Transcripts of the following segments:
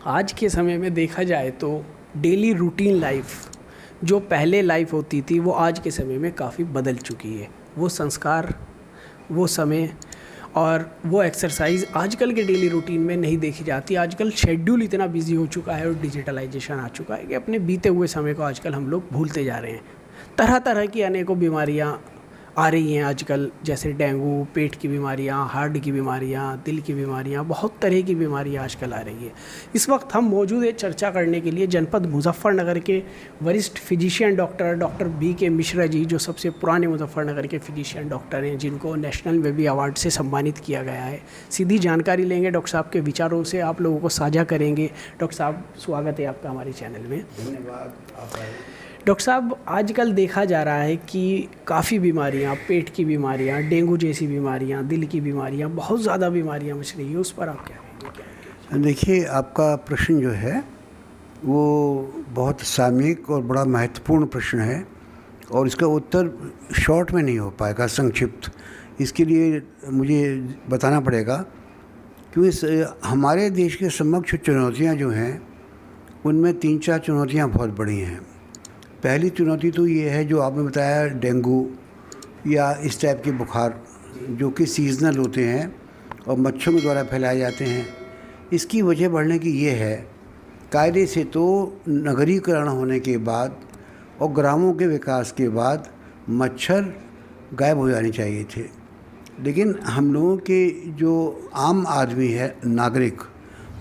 आज के समय में देखा जाए तो डेली रूटीन लाइफ जो पहले लाइफ होती थी वो आज के समय में काफ़ी बदल चुकी है। वो संस्कार, वो समय और वो एक्सरसाइज आजकल के डेली रूटीन में नहीं देखी जाती। आजकल शेड्यूल इतना बिजी हो चुका है और डिजिटलाइजेशन आ चुका है कि अपने बीते हुए समय को आजकल हम लोग भूलते जा रहे हैं। तरह तरह की अनेकों बीमारियां आ रही हैं आजकल, जैसे डेंगू, पेट की बीमारियां, हार्ट की बीमारियां, दिल की बीमारियां, बहुत तरह की बीमारियां आजकल आ रही है। इस वक्त हम मौजूद हैं चर्चा करने के लिए जनपद मुजफ्फरनगर के वरिष्ठ फिजिशियन डॉक्टर बी के मिश्रा जी, जो सबसे पुराने मुजफ्फरनगर के फिजिशियन डॉक्टर हैं, जिनको नेशनल बेबी अवार्ड से सम्मानित किया गया है। सीधी जानकारी लेंगे, डॉक्टर साहब के विचारों से आप लोगों को साझा करेंगे। डॉक्टर साहब, स्वागत है आपका हमारे चैनल में। धन्यवाद। डॉक्टर साहब, आजकल देखा जा रहा है कि काफ़ी बीमारियां, पेट की बीमारियां, डेंगू जैसी बीमारियां, दिल की बीमारियां, बहुत ज़्यादा बीमारियां मच रही है। उस पर आप क्या कहेंगे? देखिए, आपका प्रश्न जो है वो बहुत सामयिक और बड़ा महत्वपूर्ण प्रश्न है और इसका उत्तर शॉर्ट में नहीं हो पाएगा, संक्षिप्त। इसके लिए मुझे बताना पड़ेगा क्योंकि हमारे देश के समक्ष चुनौतियां जो हैं उनमें 3-4 चुनौतियां बहुत बड़ी हैं। पहली चुनौती तो ये है जो आपने बताया, डेंगू या इस टाइप के बुखार जो कि सीजनल होते हैं और मच्छरों के द्वारा फैलाए जाते हैं। इसकी वजह बढ़ने की ये है, कायदे से तो नगरीकरण होने के बाद और ग्रामों के विकास के बाद मच्छर गायब हो जाने चाहिए थे, लेकिन हम लोगों के जो आम आदमी है, नागरिक,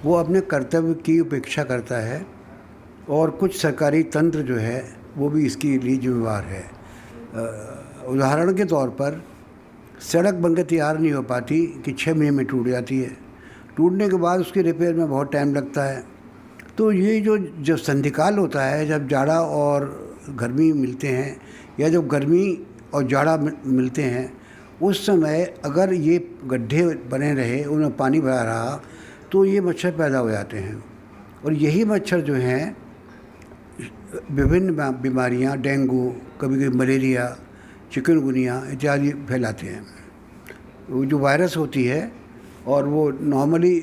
वो अपने कर्तव्य की उपेक्षा करता है और कुछ सरकारी तंत्र जो है वो भी इसके लिए जिम्मेवार है। उदाहरण के तौर पर सड़क बनकर तैयार नहीं हो पाती कि 6 महीने में टूट जाती है। टूटने के बाद उसके रिपेयर में बहुत टाइम लगता है। तो ये जो जब संधिकाल होता है, जब जाड़ा और गर्मी मिलते हैं या जब गर्मी और जाड़ा मिलते हैं, उस समय अगर ये गड्ढे बने रहे, उनमें पानी भरा रहा, तो ये मच्छर पैदा हो जाते हैं और यही मच्छर जो हैं विभिन्न बीमारियां, डेंगू, कभी कभी मलेरिया, चिकनगुनिया इत्यादि फैलाते हैं। वो जो वायरस होती है और वो नॉर्मली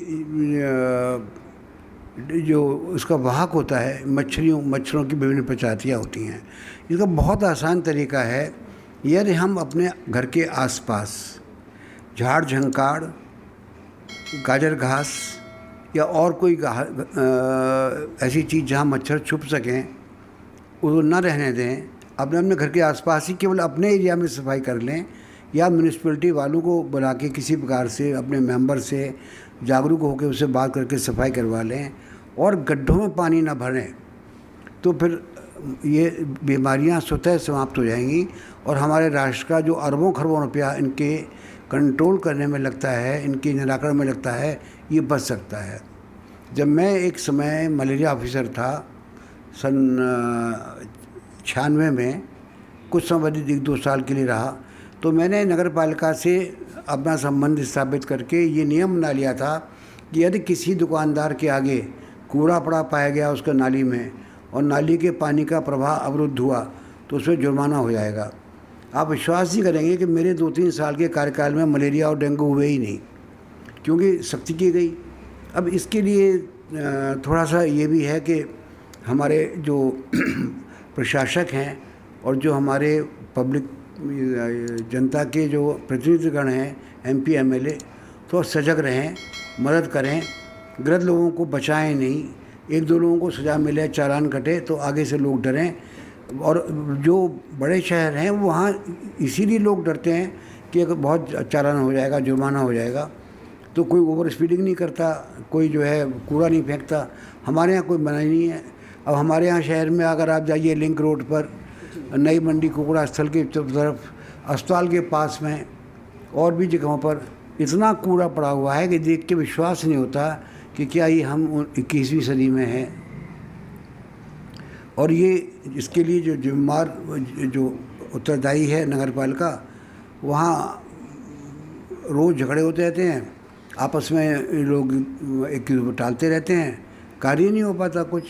जो उसका वाहक होता है, मच्छरों की विभिन्न प्रजातियाँ होती हैं। इसका बहुत आसान तरीका है, यदि हम अपने घर के आसपास झाड़ झंकाड़, गाजर घास या और कोई ऐसी चीज़ जहाँ मच्छर छुप सकें उसको न रहने दें। अपने घर के आसपास ही केवल अपने एरिया में सफाई कर लें या म्यूनिसिपैलिटी वालों को बुला के किसी प्रकार से अपने मेंबर से जागरूक होकर उससे बात करके सफाई करवा लें और गड्ढों में पानी ना भरें, तो फिर ये बीमारियां स्वतः समाप्त हो जाएंगी और हमारे राष्ट्र का जो अरबों खरबों रुपया इनके कंट्रोल करने में लगता है, इनके निराकरण में लगता है, ये बच सकता है। जब मैं एक समय मलेरिया ऑफिसर था सन 96 में, कुछ समय 1-2 साल के लिए रहा, तो मैंने नगर पालिका से अपना संबंध स्थापित करके ये नियम बना लिया था कि यदि किसी दुकानदार के आगे कूड़ा पड़ा पाया गया उसका नाली में और नाली के पानी का प्रवाह अवरुद्ध हुआ तो उसमें जुर्माना हो जाएगा। आप विश्वास नहीं करेंगे कि मेरे 2-3 साल के कार्यकाल में मलेरिया और डेंगू हुए ही नहीं, क्योंकि सख्ती की गई। अब इसके लिए थोड़ा सा ये भी है कि हमारे जो प्रशासक हैं और जो हमारे पब्लिक जनता के जो प्रतिनिधिगण हैं, MP MLA, तो सजग रहें, मदद करें, गलत लोगों को बचाएं नहीं। 1-2 लोगों को सज़ा मिले, चालान कटे तो आगे से लोग डरें। और जो बड़े शहर हैं वहाँ इसीलिए लोग डरते हैं कि अगर बहुत चालान हो जाएगा, जुर्माना हो जाएगा, तो कोई ओवर स्पीडिंग नहीं करता, कोई जो है कूड़ा नहीं फेंकता। हमारे यहाँ कोई मनाही नहीं है। अब हमारे यहाँ शहर में अगर आप जाइए लिंक रोड पर, नई मंडी कुकड़ा स्थल की तरफ, अस्पताल के पास में और भी जगहों पर इतना कूड़ा पड़ा हुआ है कि देख के विश्वास नहीं होता कि क्या ये हम 21वीं सदी में हैं। और ये इसके लिए जो जिम्मेदार, जो उत्तरदायी है नगर पालिका, वहाँ रोज़ झगड़े होते रहते हैं, आपस में लोग एक दूसरे को टालते रहते हैं, कार्य नहीं हो पाता कुछ।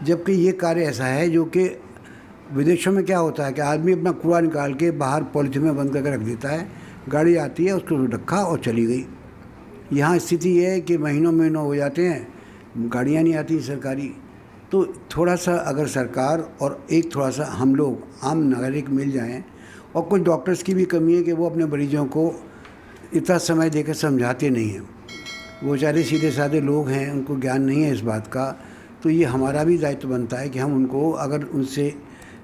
जबकि ये कार्य ऐसा है जो कि विदेशों में क्या होता है कि आदमी अपना कूड़ा निकाल के बाहर पॉलिथीन में बंद करके रख देता है, गाड़ी आती है, उसको रखा और चली गई। यहाँ स्थिति ये है कि महीनों महीनों हो जाते हैं, गाड़ियाँ नहीं आती सरकारी। तो थोड़ा सा अगर सरकार और एक थोड़ा सा हम लोग आम नागरिक मिल जाएं, और कुछ डॉक्टर्स की भी कमी है कि वो अपने मरीजों को इतना समय देकर समझाते नहीं हैं, वो बेचारे सीधे साधे लोग हैं, उनको ज्ञान नहीं है इस बात का। तो ये हमारा भी दायित्व बनता है कि हम उनको, अगर उनसे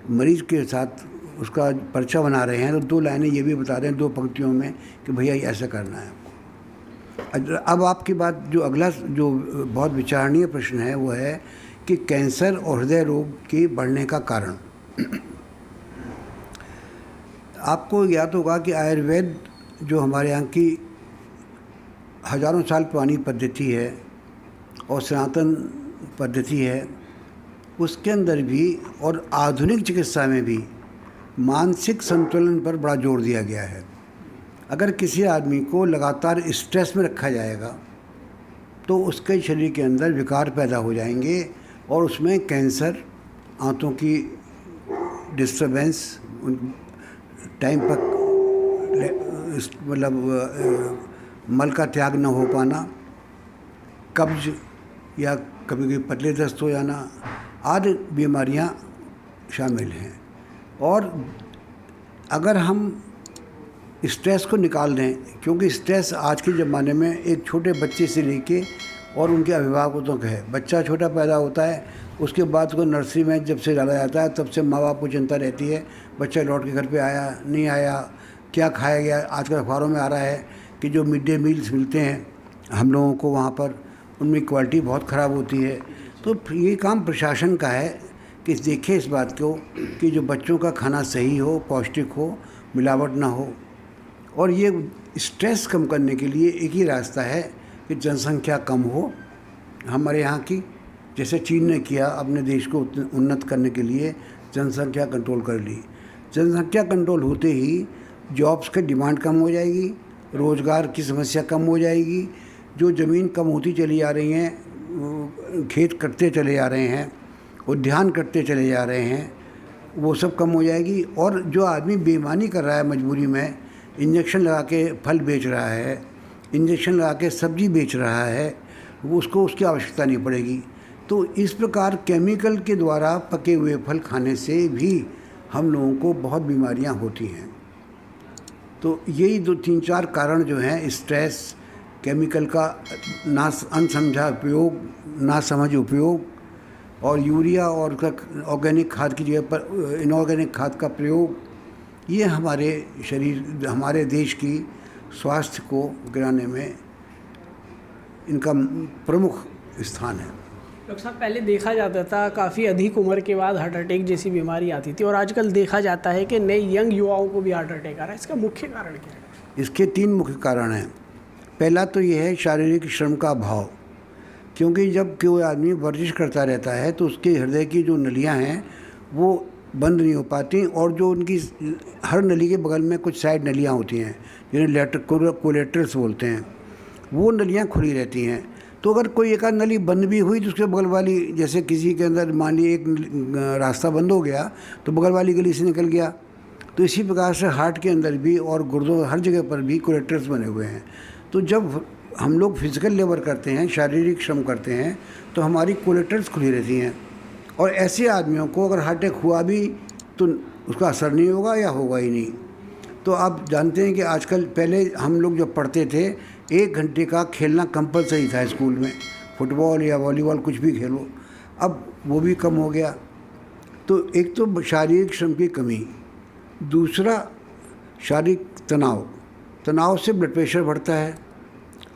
मरीज़ के साथ उसका पर्चा बना रहे हैं तो 2 लाइनें ये भी बता दें 2 पंक्तियों में कि भैया ये ऐसा करना है आपको। अब आपकी बात जो अगला जो बहुत विचारणीय प्रश्न है वो है कि कैंसर और हृदय रोग के बढ़ने का कारण। आपको याद होगा कि आयुर्वेद जो हमारे यहाँ की हज़ारों साल पुरानी पद्धति है और सनातन पद्धति है, उसके अंदर भी और आधुनिक चिकित्सा में भी मानसिक संतुलन पर बड़ा जोर दिया गया है। अगर किसी आदमी को लगातार स्ट्रेस में रखा जाएगा तो उसके शरीर के अंदर विकार पैदा हो जाएंगे और उसमें कैंसर, आंतों की डिस्टर्बेंस, टाइम पर मतलब मल का त्याग न हो पाना, कब्ज या कभी कभी पतले दस्त हो जाना आदि बीमारियां शामिल हैं। और अगर हम स्ट्रेस को निकाल दें, क्योंकि स्ट्रेस आज के ज़माने में एक छोटे बच्चे से लेके और उनके अभिभावकों तक है। बच्चा छोटा पैदा होता है, उसके बाद को नर्सरी में जब से डाला जाता है तब से माँ बाप को चिंता रहती है, बच्चा लौट के घर पे आया नहीं आया, क्या खाया गया। आजकल अखबारों में आ रहा है कि जो मिड डे मील्स मिलते हैं हम लोगों को वहाँ पर, उनमें क्वालिटी बहुत ख़राब होती है। तो ये काम प्रशासन का है कि देखे इस बात को कि जो बच्चों का खाना सही हो, पौष्टिक हो, मिलावट ना हो। और ये स्ट्रेस कम करने के लिए एक ही रास्ता है कि जनसंख्या कम हो हमारे यहाँ की, जैसे चीन ने किया अपने देश को उन्नत करने के लिए जनसंख्या कंट्रोल कर ली। जनसंख्या कंट्रोल होते ही जॉब्स की डिमांड कम हो जाएगी, रोज़गार की समस्या कम हो जाएगी, जो ज़मीन कम होती चली जा रही हैं, खेत कटते चले जा रहे हैं, उद्यान कटते चले जा रहे हैं, वो सब कम हो जाएगी। और जो आदमी बेईमानी कर रहा है मजबूरी में, इंजेक्शन लगा के फल बेच रहा है, इंजेक्शन लगा के सब्ज़ी बेच रहा है, वो उसको उसकी आवश्यकता नहीं पड़ेगी। तो इस प्रकार केमिकल के द्वारा पके हुए फल खाने से भी हम लोगों को बहुत बीमारियां होती हैं। तो यही 2-3-4 कारण जो हैं, स्ट्रेस, केमिकल का अनसमझा उपयोग, ना समझ उपयोग, और यूरिया और ऑर्गेनिक खाद की जगह पर इनऑर्गेनिक खाद का प्रयोग, ये हमारे शरीर, हमारे देश की स्वास्थ्य को गिराने में इनका प्रमुख स्थान है। डॉक्टर साहब, पहले देखा जाता था काफ़ी अधिक उम्र के बाद हार्ट अटैक जैसी बीमारी आती थी, और आजकल देखा जाता है कि नए यंग युवाओं को भी हार्ट अटैक आ रहा है। इसका मुख्य कारण क्या है? इसके 3 मुख्य कारण हैं। पहला तो ये है शारीरिक श्रम का अभाव, क्योंकि जब कोई आदमी वर्जिश करता रहता है तो उसके हृदय की जो नलियां हैं वो बंद नहीं हो पाती, और जो उनकी हर नली के बगल में कुछ साइड नलियां होती हैं जिन्हें कोलेटरल्स बोलते हैं, वो नलियां खुली रहती हैं। तो अगर कोई एक आध नली बंद भी हुई तो उसके बगल वाली, जैसे किसी के अंदर मान लीजिए एक रास्ता बंद हो गया तो बगल वाली गली से निकल गया। तो इसी प्रकार से हार्ट के अंदर भी और गुर्दों हर जगह पर भी कोलेटरल्स बने हुए हैं। तो जब हम लोग फिजिकल लेबर करते हैं, शारीरिक श्रम करते हैं, तो हमारी कोलेटरल्स खुली रहती हैं, और ऐसे आदमियों को अगर हार्ट अटैक हुआ भी तो उसका असर नहीं होगा या होगा ही नहीं। तो आप जानते हैं कि आजकल, पहले हम लोग जब पढ़ते थे 1 घंटे का खेलना कंपलसरी था स्कूल में, फुटबॉल या वॉलीबॉल कुछ भी खेलो, अब वो भी कम हो गया। तो एक तो शारीरिक श्रम की कमी, दूसरा शारीरिक तनाव से ब्लड प्रेशर बढ़ता है,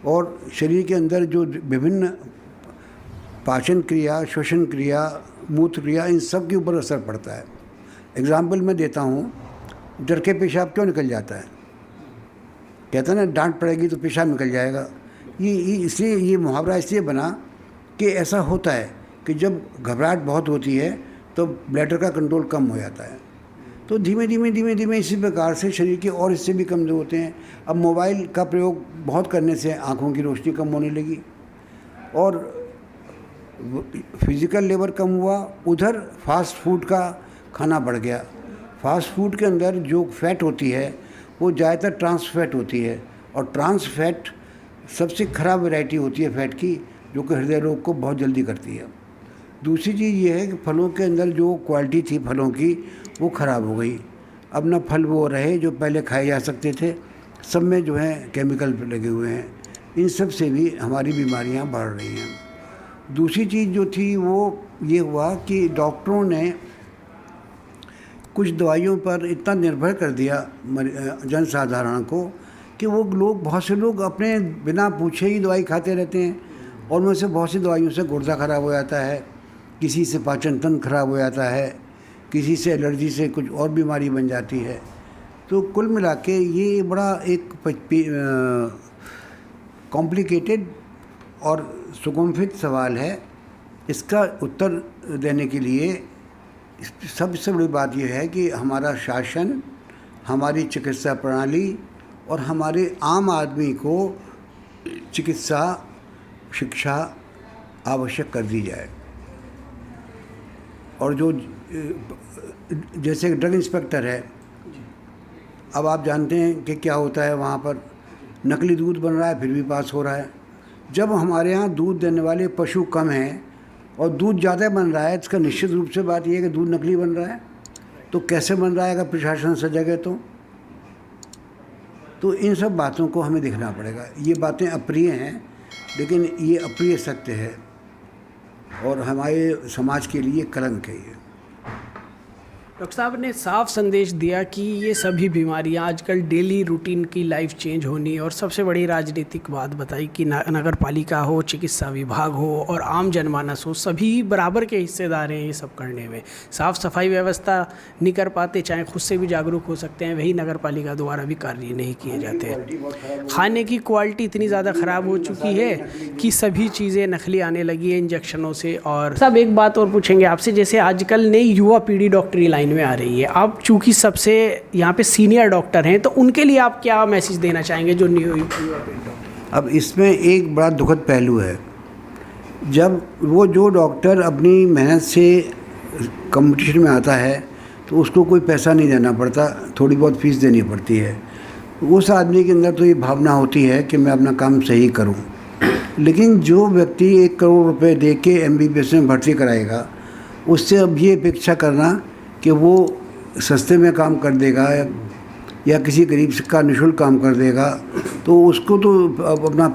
और शरीर के अंदर जो विभिन्न पाचन क्रिया, श्वसन क्रिया, मूत्र क्रिया, इन सब के ऊपर असर पड़ता है। एग्जाम्पल मैं देता हूँ, डर के पेशाब क्यों निकल जाता है? कहते हैं ना, डांट पड़ेगी तो पेशाब निकल जाएगा। ये इसलिए ये मुहावरा इसलिए बना कि ऐसा होता है कि जब घबराहट बहुत होती है तो ब्लैडर का कंट्रोल कम हो जाता है। तो धीमे धीमे इसी प्रकार से शरीर के और हिस्से भी कमज़ोर होते हैं। अब मोबाइल का प्रयोग बहुत करने से आँखों की रोशनी कम होने लगी, और फिज़िकल लेबर कम हुआ, उधर फास्ट फूड का खाना बढ़ गया। फास्ट फूड के अंदर जो फैट होती है वो ज़्यादातर ट्रांस फैट होती है, और ट्रांस फैट सबसे ख़राब वैरायटी होती है फैट की, जो कि हृदय रोग को बहुत जल्दी करती है। दूसरी चीज़ ये है कि फलों के अंदर जो क्वालिटी थी फलों की वो ख़राब हो गई। अब ना फल वो रहे जो पहले खाए जा सकते थे, सब में जो है केमिकल लगे हुए हैं। इन सब से भी हमारी बीमारियां बढ़ रही हैं। दूसरी चीज़ जो थी वो ये हुआ कि डॉक्टरों ने कुछ दवाइयों पर इतना निर्भर कर दिया जनसाधारण को कि वो लोग, बहुत से लोग अपने बिना पूछे ही दवाई खाते रहते हैं, और उनमें से बहुत सी दवाइयों से गुर्दा ख़राब हो जाता है, किसी से पाचन तंत्र खराब हो जाता है, किसी से एलर्जी से कुछ और बीमारी बन जाती है। तो कुल मिला के ये बड़ा एक कॉम्प्लिकेटेड और सुगंभित सवाल है। इसका उत्तर देने के लिए सबसे बड़ी बात यह है कि हमारा शासन, हमारी चिकित्सा प्रणाली और हमारे आम आदमी को चिकित्सा शिक्षा आवश्यक कर दी जाए। और जो जैसे ड्रग इंस्पेक्टर है, अब आप जानते हैं कि क्या होता है वहाँ पर, नकली दूध बन रहा है फिर भी पास हो रहा है। जब हमारे यहाँ दूध देने वाले पशु कम हैं और दूध ज़्यादा बन रहा है, इसका निश्चित रूप से बात यह है कि दूध नकली बन रहा है। तो कैसे बन रहा है अगर प्रशासन सजग है तो इन सब बातों को हमें देखना पड़ेगा। ये बातें अप्रिय हैं, लेकिन ये अप्रिय सत्य है और हमारे समाज के लिए कलंक है ये। डॉक्टर साहब ने साफ संदेश दिया कि ये सभी बीमारियां आजकल डेली रूटीन की लाइफ चेंज होनी, और सबसे बड़ी राजनीतिक बात बताई कि नगर पालिका हो, चिकित्सा विभाग हो और आम जनमानस हो, सभी बराबर के हिस्सेदार हैं ये सब करने में। साफ़ सफाई व्यवस्था नहीं कर पाते, चाहे खुद से भी जागरूक हो सकते हैं, वही नगर पालिका द्वारा भी कार्य नहीं किए जाते हैं। खाने की क्वालिटी इतनी ज़्यादा ख़राब हो चुकी है कि सभी चीज़ें नकली आने लगी है इंजेक्शनों से। और सब एक बात और पूछेंगे आपसे, जैसे आजकल नई युवा पीढ़ी डॉक्टरी लाइन में आ रही है, आप चूंकि सबसे यहाँ पे सीनियर डॉक्टर हैं, तो उनके लिए आप क्या मैसेज देना चाहेंगे जो न्यू युवा डॉक्टर? अब इसमें एक बड़ा दुखद पहलू है, जब वो जो डॉक्टर अपनी मेहनत से कंपटीशन में आता है तो उसको कोई पैसा नहीं देना पड़ता, थोड़ी बहुत फीस देनी पड़ती है। उस आदमी के अंदर तो ये भावना होती है कि मैं अपना काम सही करूं। लेकिन जो व्यक्ति 1 करोड़ रुपए दे के MBBS में भर्ती कराएगा, उससे अब ये अपेक्षा करना कि वो सस्ते में काम कर देगा या किसी गरीब का निःशुल्क काम कर देगा, तो उसको तो अपना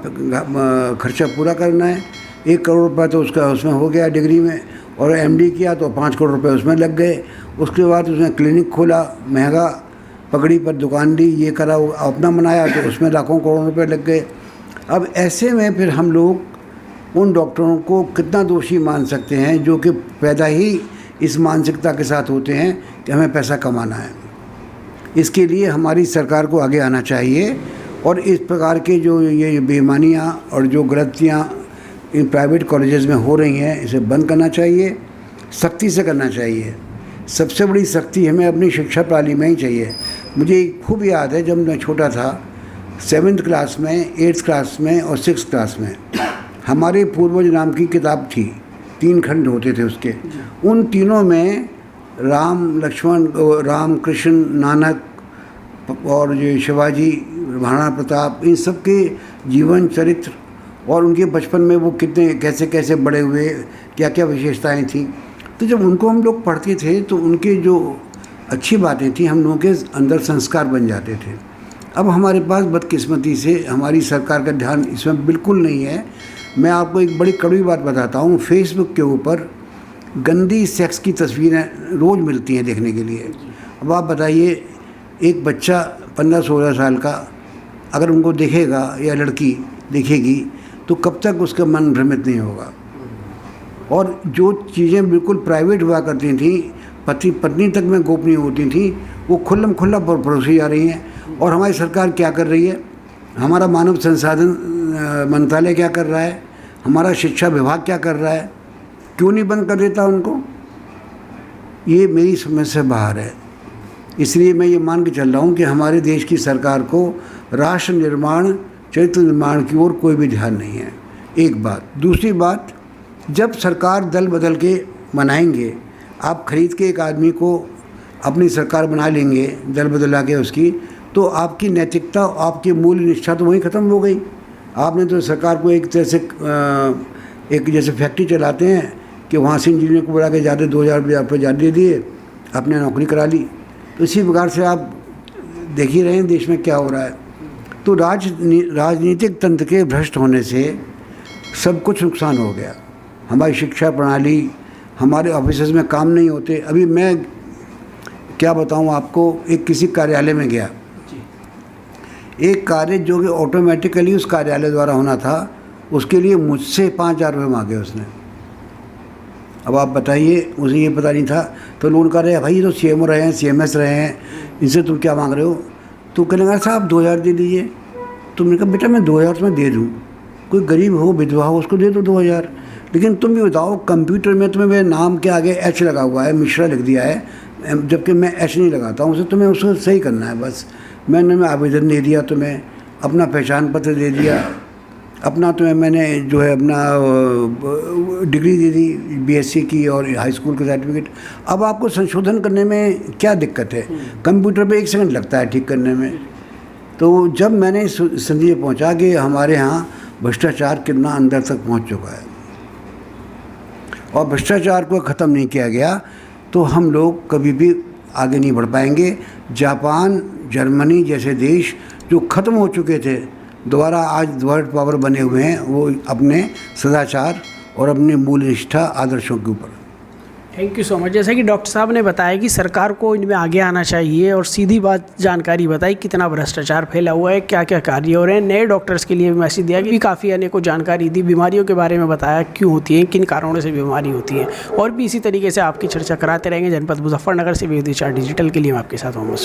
खर्चा पूरा करना है। 1 करोड़ रुपये तो उसका उसमें हो गया डिग्री में, और MD किया तो 5 करोड़ रुपए उसमें लग गए। उसके बाद उसने क्लिनिक खोला, महंगा पगड़ी पर दुकान दी, ये करा, वो अपना बनाया तो उसमें लाखों करोड़ों रुपए लग गए। अब ऐसे में फिर हम लोग उन डॉक्टरों को कितना दोषी मान सकते हैं जो कि पैदा ही इस मानसिकता के साथ होते हैं कि हमें पैसा कमाना है। इसके लिए हमारी सरकार को आगे आना चाहिए और इस प्रकार के जो ये बेईमानियाँ और जो गलतियाँ इन प्राइवेट कॉलेजेस में हो रही हैं, इसे बंद करना चाहिए, सख्ती से करना चाहिए। सबसे बड़ी सख्ती हमें अपनी शिक्षा प्रणाली में ही चाहिए। मुझे खूब याद है, जब मैं छोटा था, 7th क्लास में, 8th क्लास में और 6th क्लास में हमारे पूर्वज नाम की किताब थी, 3 खंड होते थे उसके। उन तीनों में राम, लक्ष्मण, राम, कृष्ण, नानक और जो शिवाजी, महाराणा प्रताप, इन सब के जीवन चरित्र और उनके बचपन में वो कितने कैसे कैसे बड़े हुए, क्या क्या विशेषताएं थी। तो जब उनको हम लोग पढ़ते थे तो उनके जो अच्छी बातें थी हम लोगों के अंदर संस्कार बन जाते थे। अब हमारे पास बदकिस्मती से हमारी सरकार का ध्यान इसमें बिल्कुल नहीं है। मैं आपको एक बड़ी कड़वी बात बताता हूँ, फेसबुक के ऊपर गंदी सेक्स की तस्वीरें रोज़ मिलती हैं देखने के लिए। अब आप बताइए, एक बच्चा 15-16 साल का अगर उनको देखेगा या लड़की देखेगी तो कब तक उसका मन भ्रमित नहीं होगा। और जो चीज़ें बिल्कुल प्राइवेट हुआ करती थी, पति पत्नी तक में गोपनीय होती थी, वो खुल्लम खुल्ला परोसी जा रही हैं। और हमारी सरकार क्या कर रही है, हमारा मानव संसाधन मंत्रालय क्या कर रहा है, हमारा शिक्षा विभाग क्या कर रहा है, क्यों नहीं बंद कर देता उनको? ये मेरी समझ से बाहर है। इसलिए मैं ये मान के चल रहा हूँ कि हमारे देश की सरकार को राष्ट्र निर्माण, चरित्र निर्माण की ओर कोई भी ध्यान नहीं है, एक बात। दूसरी बात, जब सरकार दल बदल के बनाएंगे, आप खरीद के एक आदमी को अपनी सरकार बना लेंगे दल बदला के उसकी, तो आपकी नैतिकता, आपकी मूल्य निष्ठा तो वहीं ख़त्म हो गई। आपने तो सरकार को एक तरह से एक जैसे फैक्ट्री चलाते हैं कि वहाँ से इंजीनियर को बुला के ज़्यादा 2000 रुपये ज़्यादा दे दिए, आपने नौकरी करा ली। तो इसी प्रकार से आप देख ही रहे हैं देश में क्या हो रहा है। तो राजनीतिक तंत्र के भ्रष्ट होने से सब कुछ नुकसान हो गया। हमारी शिक्षा प्रणाली, हमारे ऑफिसेज में काम नहीं होते। अभी मैं क्या बताऊं आपको, एक किसी कार्यालय में गया, एक कार्य जो कि ऑटोमेटिकली उस कार्यालय द्वारा होना था, उसके लिए मुझसे 5000 रुपये मांगे उसने। अब आप बताइए, मुझे ये पता नहीं था। तो लोग कह रहे हैं भाई ये तो CMO रहे हैं, CMS रहे हैं, इनसे तुम क्या मांग रहे हो? तो कहने लगा साहब 2000 दे दीजिए। तो मैंने कहा बेटा मैं 2000 में दे दूँ, कोई गरीब हो, विधवा हो, उसको दे दो 2000। लेकिन तुम भी बताओ, कंप्यूटर में तुम्हें मेरे नाम के आगे H लगा हुआ है, मिश्रा लिख दिया है, जबकि मैं H नहीं लगाता हूँ उसे, तुम्हें उसको सही करना है बस। मैंने आवेदन दे दिया, तुम्हें अपना पहचान पत्र दे दिया, अपना तुम्हें मैंने जो है अपना डिग्री दे दी BSc की और हाई स्कूल का सर्टिफिकेट। अब आपको संशोधन करने में क्या दिक्कत है? कंप्यूटर पे 1 सेकंड लगता है ठीक करने में। तो जब मैंने इस संधि पहुँचा कि हमारे यहाँ भ्रष्टाचार कितना अंदर तक पहुँच चुका है और भ्रष्टाचार को ख़त्म नहीं किया गया, तो हम लोग कभी भी आगे नहीं बढ़ पाएंगे। जापान, जर्मनी जैसे देश जो ख़त्म हो चुके थे, दोबारा आज वर्ल्ड पावर बने हुए हैं, वो अपने सदाचार और अपने मूल निष्ठा आदर्शों के ऊपर। Thank you so much. जैसा कि डॉक्टर साहब ने बताया कि सरकार को इनमें आगे आना चाहिए और सीधी बात जानकारी बताई कितना भ्रष्टाचार फैला हुआ है, क्या क्या कार्य हो रहे हैं। नए डॉक्टर्स के लिए भी मैसेज दिया कि काफ़ी अनेकों जानकारी दी, बीमारियों के बारे में बताया क्यों होती है, किन कारणों से बीमारी होती है, और भी इसी तरीके से आपकी चर्चा कराते रहेंगे। जनपद मुजफ्फरनगर से वेद विचार डिजिटल के लिए मैं आपके साथ मोहम्मद